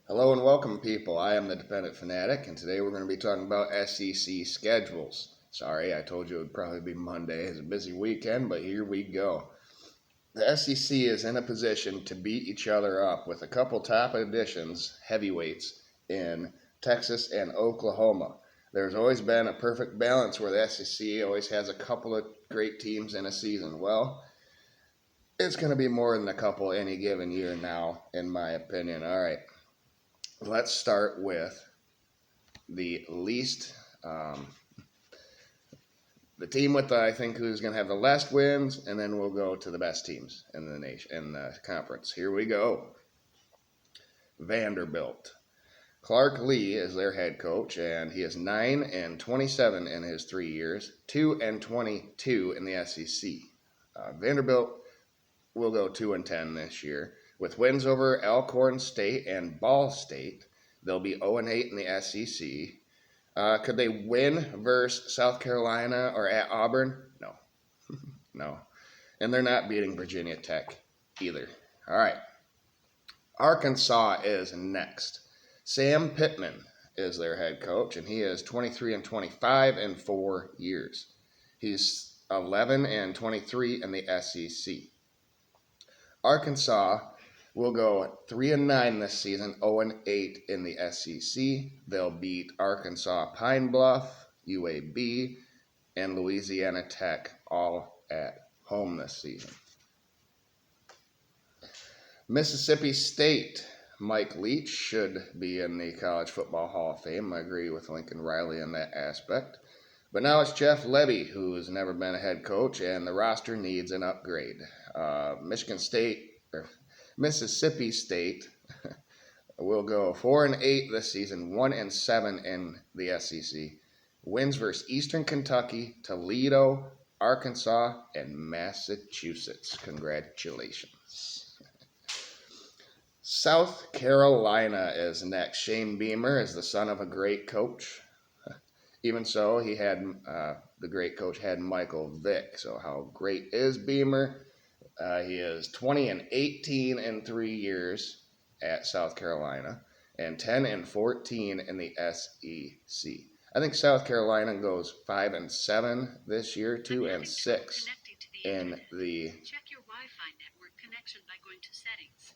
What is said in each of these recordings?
Hello and welcome, people. I am the Dependent Fanatic, and today we're going to be talking about SEC schedules. Sorry, I told you it would probably be Monday. It's a busy weekend, but here we go. The SEC is in a position to beat each other up with a couple top additions, heavyweights, in Texas and Oklahoma. There's always been a perfect balance where the SEC always has a couple of great teams in a season. Well, it's going to be more than a couple any given year now, in my opinion. All right. Let's start with the least, the team with I think who's going to have the less wins, and then we'll go to the best teams in the nation in the conference. Here we go. Vanderbilt. Clark Lee is their head coach, and he is 9-27 in his 3 years, 2-22 in the SEC. Vanderbilt will go 2-10 this year with wins over Alcorn State and Ball State. They'll be 0-8 in the SEC. Could they win versus South Carolina or at Auburn? No. No. And they're not beating Virginia Tech either. All right. Arkansas is next. Sam Pittman is their head coach, and he is 23-25 in 4 years. He's 11-23 in the SEC. Arkansas will go 3-9 this season, 0-8 in the SEC. They'll beat Arkansas Pine Bluff, UAB, and Louisiana Tech all at home this season. Mississippi State, Mike Leach should be in the College Football Hall of Fame. I agree with Lincoln Riley in that aspect. But now it's Jeff Lebby, who's never been a head coach, and the roster needs an upgrade. Mississippi State will go 4-8 this season, 1-7 in the SEC. Wins versus Eastern Kentucky, Toledo, Arkansas, and Massachusetts. Congratulations. South Carolina is next. Shane Beamer is the son of a great coach. Even so, the great coach had Michael Vick. So how great is Beamer? He is 20-18 in 3 years at South Carolina and 10-14 in the SEC. I think South Carolina goes 5-7 this year, 2-6 in the. Check your Wi-Fi network connection by going to settings.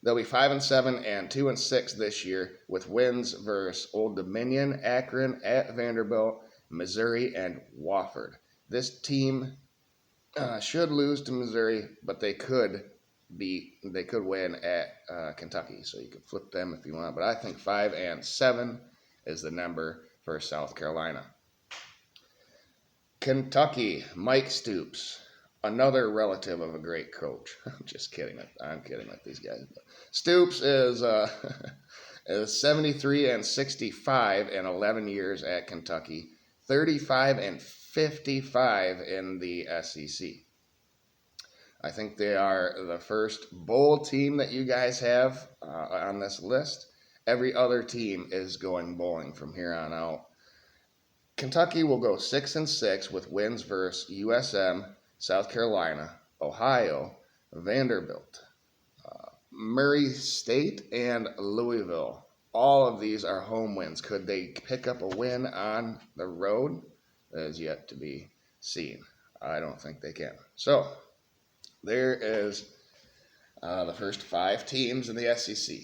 They'll be 5-7 and 2-6 this year with wins versus Old Dominion, Akron, at Vanderbilt, Missouri, and Wofford. This team should lose to Missouri, but they could win at Kentucky. So you could flip them if you want. But I think 5-7 is the number for South Carolina. Kentucky, Mike Stoops, another relative of a great coach. I'm just kidding. I'm kidding with these guys. But Stoops is 73-65 in 11 years at Kentucky, 35-55 in the SEC. I think they are the first bowl team that you guys have on this list. Every other team is going bowling from here on out. Kentucky will go 6-6 with wins versus USM, South Carolina, Ohio, Vanderbilt, Murray State, and Louisville. All of these are home wins. Could they pick up a win on the road? That is yet to be seen. I don't think they can. So, there is the first 5 teams in the SEC.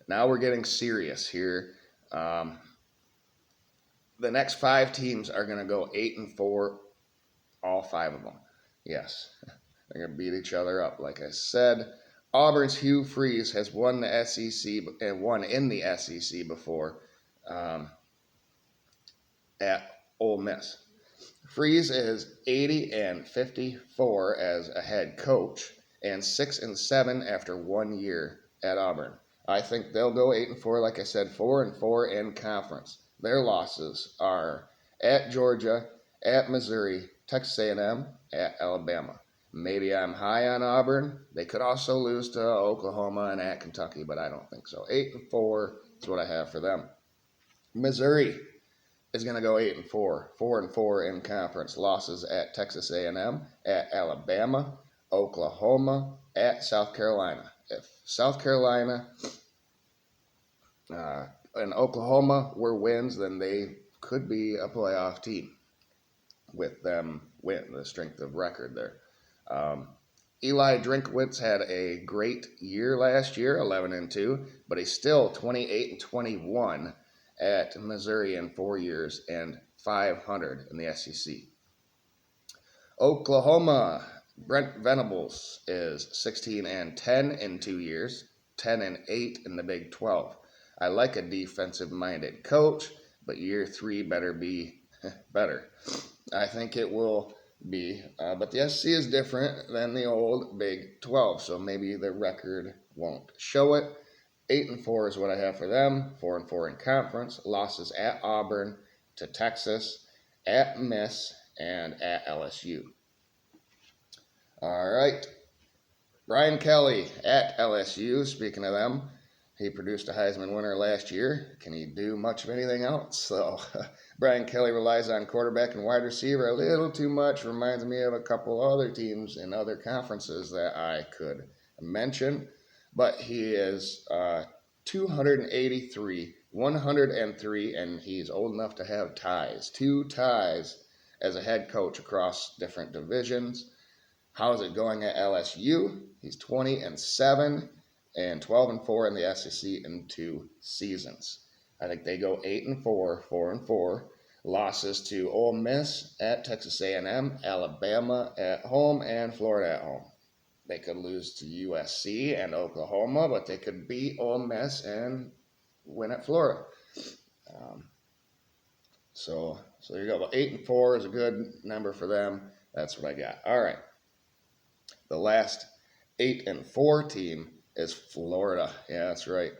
Now we're getting serious here. The next 5 teams are going to go 8-4, all 5 of them. Yes, they're going to beat each other up. Like I said, Auburn's Hugh Freeze has won the SEC and won in the SEC before at Ole Miss. Freeze is 80-54 as a head coach and 6-7 after 1 year at Auburn. I think they'll go 8-4, like I said, 4-4 in conference. Their losses are at Georgia, at Missouri, Texas A&M, at Alabama. Maybe I'm high on Auburn. They could also lose to Oklahoma and at Kentucky, but I don't think so. 8-4 is what I have for them. Missouri is going to go 8-4, 4-4 in conference. Losses at Texas A&M, at Alabama, Oklahoma, at South Carolina. If South Carolina and Oklahoma were wins, then they could be a playoff team with them win the strength of record there. Eli Drinkwitz had a great year last year, 11-2, but he's still 28-21 at Missouri in 4 years and 500 in the SEC. Oklahoma, Brent Venables is 16-10 in 2 years, 10-8 in the Big 12. I like a defensive-minded coach, but year 3 better be better. I think it will be, but the SEC is different than the old Big 12, so maybe the record won't show it. 8-4 is what I have for them. 4-4 in conference. Losses at Auburn, to Texas, at Miss, and at LSU. All right. Brian Kelly at LSU. Speaking of them, he produced a Heisman winner last year. Can he do much of anything else? So Brian Kelly relies on quarterback and wide receiver a little too much. Reminds me of a couple other teams in other conferences that I could mention. But he is 283, 103, and he's old enough to have ties. 2 ties as a head coach across different divisions. How is it going at LSU? He's 20-7 and 12-4 in the SEC in 2 seasons. I think they go 8-4, 4-4. Losses to Ole Miss, at Texas A&M, Alabama at home, and Florida at home. They could lose to USC and Oklahoma, but they could beat Ole Miss and win at Florida. So there you go. But 8-4 is a good number for them. That's what I got. All right. The last 8-4 team is Florida. Yeah, that's right.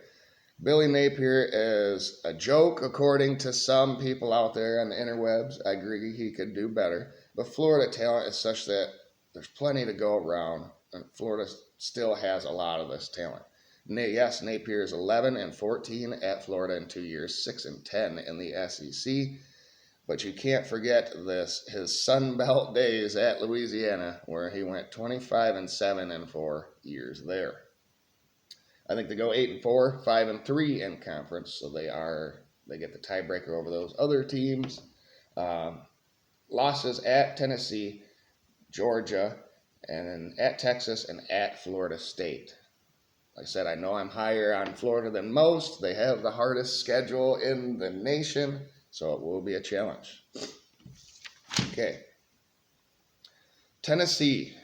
Billy Napier is a joke, according to some people out there on the interwebs. I agree he could do better. But Florida talent is such that there's plenty to go around, and Florida still has a lot of this talent. Yes, Napier is 11-14 at Florida in 2 years, 6-10 in the SEC. But you can't forget his Sun Belt days at Louisiana, where he went 25-7 in 4 years there. I think they go 8-4, 5-3 in conference, so they get the tiebreaker over those other teams. Losses at Tennessee, Georgia, and at Texas and at Florida State. Like I said, I know I'm higher on Florida than most. They have the hardest schedule in the nation, so it will be a challenge. Okay. Tennessee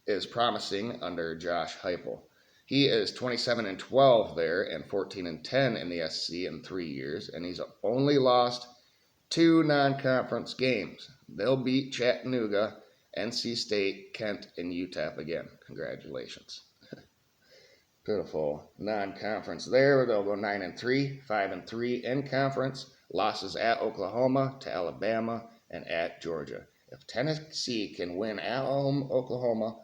is promising under Josh Heupel. He is 27-12 there and 14-10 in the SEC in 3 years, and he's only lost 2 non-conference games. They'll beat Chattanooga, NC State, Kent, and UTEP again. Congratulations. Beautiful non-conference there. They'll go 9-3, 5-3 in conference. Losses at Oklahoma, to Alabama, and at Georgia. If Tennessee can win at home, Oklahoma,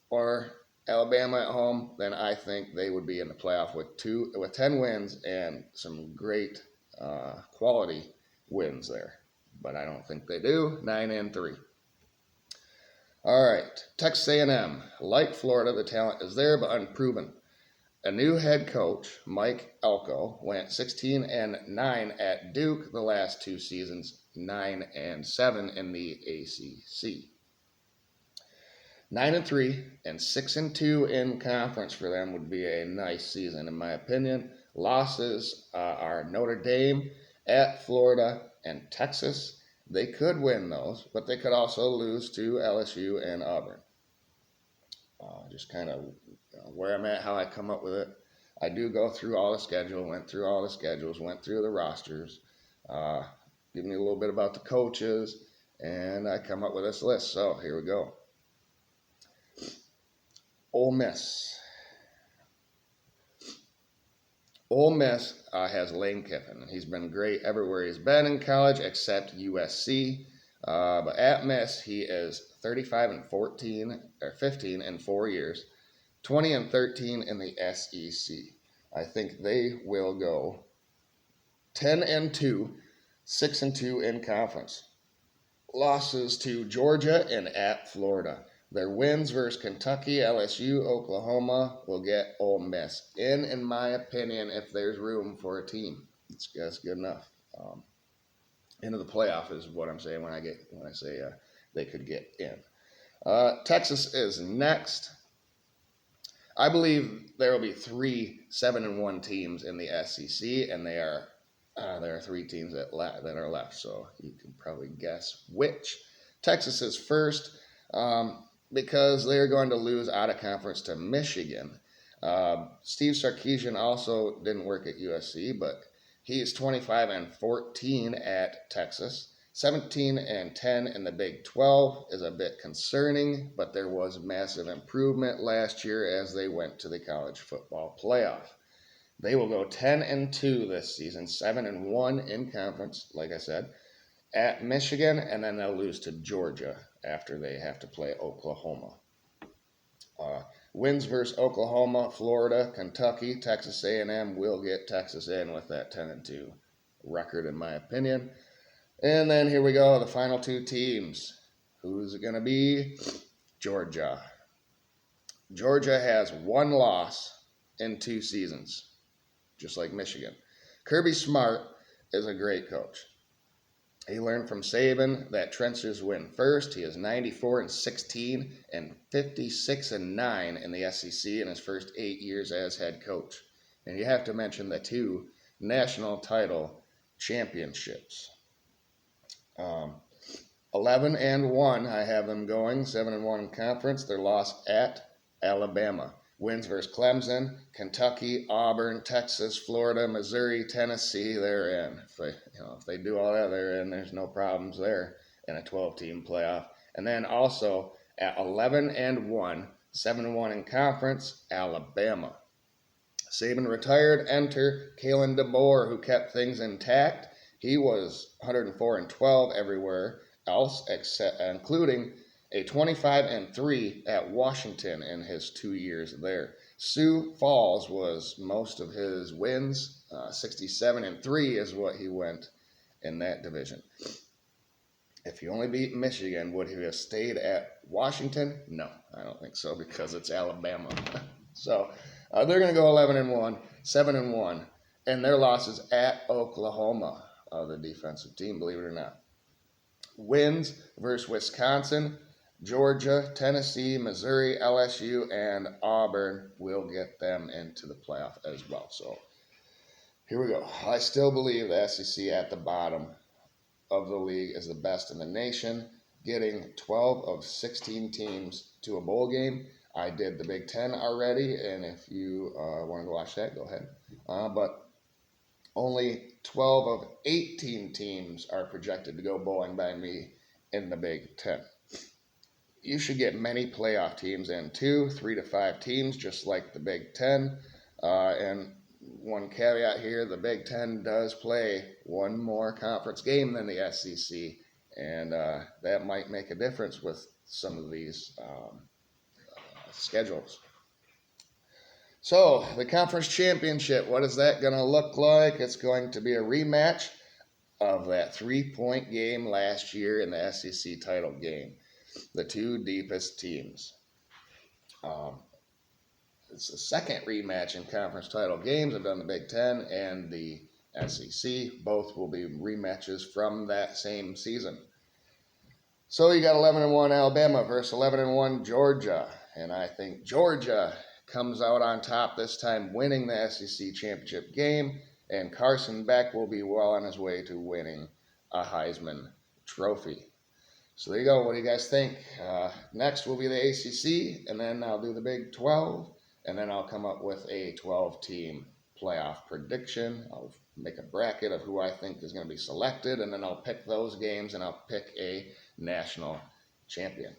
or Alabama at home, then I think they would be in the playoff with 10 wins and some great quality wins there. But I don't think they do. 9-3. All right, Texas A&M. Like Florida, the talent is there, but unproven. A new head coach, Mike Elko, went 16-9 at Duke the last 2 seasons, 9-7 in the ACC. 9-3 and 6-2 in conference for them would be a nice season, in my opinion. Losses are Notre Dame, at Florida, and Texas. They could win those, but they could also lose to LSU and Auburn. Just kind of where I'm at, how I come up with it. I do go through all the schedule, went through all the schedules, went through the rosters, give me a little bit about the coaches, and I come up with this list. So here we go. Ole Miss. Ole Miss has Lane Kiffin. He's been great everywhere he's been in college except USC. But at Miss, he is 35-14 or 15 in 4 years, 20-13 in the SEC. I think they will go 10-2, 6-2 in conference. Losses to Georgia and at Florida. Their wins versus Kentucky, LSU, Oklahoma will get Ole Miss in my opinion, if there's room for a team. That's good enough. Into the playoff is what I'm saying when I say they could get in. Texas is next. I believe there will be 3 7-1 teams in the SEC, and there are 3 teams that are left. So you can probably guess which. Texas is first because they're going to lose out of conference to Michigan. Steve Sarkisian also didn't work at USC, but he's 25-14 at Texas. 17-10 in the Big 12 is a bit concerning, but there was massive improvement last year as they went to the college football playoff. They will go 10-2 this season, 7-1 in conference, like I said, at Michigan, and then they'll lose to Georgia after they have to play Oklahoma. Wins versus Oklahoma, Florida, Kentucky, Texas A&M will get Texas in with that 10-2 record, in my opinion. And then here we go, the final 2 teams. Who's it going to be? Georgia. Georgia has 1 loss in 2 seasons, just like Michigan. Kirby Smart is a great coach. He learned from Saban that trenches win first. He is 94-16 and 56-9 in the SEC in his first 8 years as head coach. And you have to mention the 2 national title championships. 11-1, I have them going. 7-1 in conference. Their loss at Alabama. Wins versus Clemson, Kentucky, Auburn, Texas, Florida, Missouri, Tennessee. They're in. If they do all that, they're in. There's no problems there in a 12-team playoff. And then also at 11-1, 7-1 in conference, Alabama. Saban retired. Enter Kalen DeBoer, who kept things intact. He was 104-12 everywhere else, including a 25-3 at Washington in his 2 years there. Sioux Falls was most of his wins. 67-3 is what he went in that division. If he only beat Michigan, would he have stayed at Washington? No, I don't think so, because it's Alabama. So they're going to go 11-1, 7-1, and their losses at Oklahoma, the defensive team, believe it or not. Wins versus Wisconsin, Georgia, Tennessee, Missouri, LSU, and Auburn will get them into the playoff as well. So here we go. I still believe the SEC at the bottom of the league is the best in the nation, getting 12 of 16 teams to a bowl game. I did the Big Ten already, and if you want to watch that, go ahead. But only 12 of 18 teams are projected to go bowling by me in the Big Ten. You should get many playoff teams in too, 3 to 5 teams, just like the Big Ten. And one caveat here, the Big Ten does play one more conference game than the SEC, and that might make a difference with some of these schedules. So, the conference championship, what is that going to look like? It's going to be a rematch of that 3-point game last year in the SEC title game. The 2 deepest teams. It's the second rematch in conference title games. I've done the Big Ten and the SEC. Both will be rematches from that same season. So you got 11-1 Alabama versus 11-1 Georgia. And I think Georgia comes out on top this time, winning the SEC championship game, and Carson Beck will be well on his way to winning a Heisman Trophy. So there you go. What do you guys think? Next will be the ACC, and then I'll do the Big 12, and then I'll come up with a 12-team playoff prediction. I'll make a bracket of who I think is going to be selected, and then I'll pick those games, and I'll pick a national champion.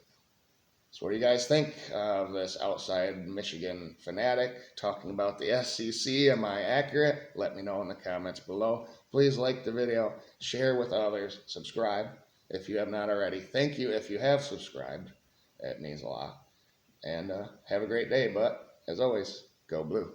So what do you guys think of this outside Michigan fanatic talking about the SEC? Am I accurate? Let me know in the comments below. Please like the video, share with others, subscribe if you have not already. Thank you if you have subscribed. It means a lot. And have a great day, but as always, go blue.